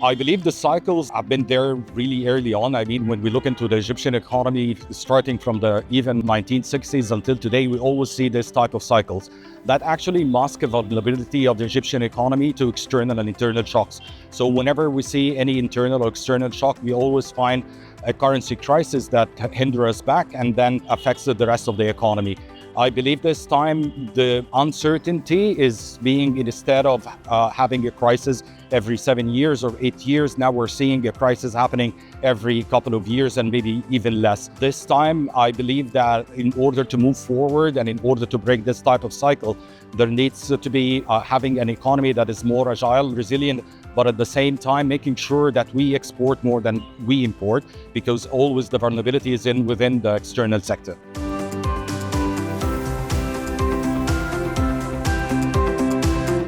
I believe the cycles have been there really early on. I mean, when we look into the Egyptian economy, starting from the even 1960s until today, we always see this type of cycles that actually mask a vulnerability of the Egyptian economy to external and internal shocks. So whenever we see any internal or external shock, we always find a currency crisis that hinder us back and then affects the rest of the economy. I believe this time the uncertainty is being, instead of having a crisis every 7 years or 8 years, now we're seeing a crisis happening every couple of years and maybe even less. This time, I believe that in order to move forward and in order to break this type of cycle, there needs to be having an economy that is more agile, resilient, but at the same time making sure that we export more than we import, because always the vulnerability is within the external sector.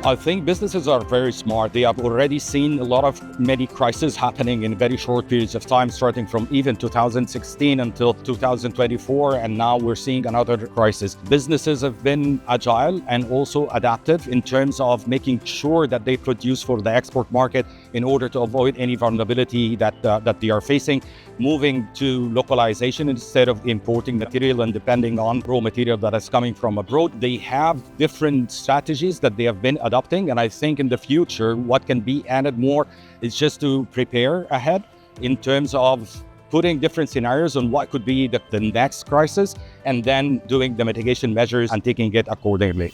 I think businesses are very smart. They have already seen many crises happening in very short periods of time, starting from even 2016 until 2024, and now we're seeing another crisis. Businesses have been agile and also adaptive in terms of making sure that they produce for the export market in order to avoid any vulnerability that they are facing, moving to localization instead of importing material and depending on raw material that is coming from abroad. They have different strategies that they have been adopting, and I think in the future what can be added more is just to prepare ahead in terms of putting different scenarios on what could be the next crisis and then doing the mitigation measures and taking it accordingly.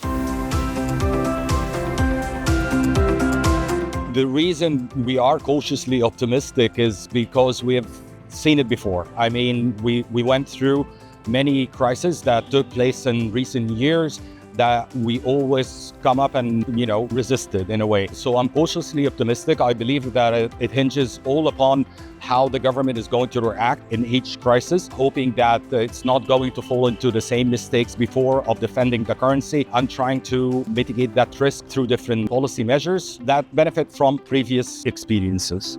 The reason we are cautiously optimistic is because we have seen it before. I mean, we went through many crises that took place in recent years that we always come up and, resisted in a way. So I'm cautiously optimistic. I believe that it hinges all upon how the government is going to react in each crisis, hoping that it's not going to fall into the same mistakes before of defending the currency and trying to mitigate that risk through different policy measures that benefit from previous experiences.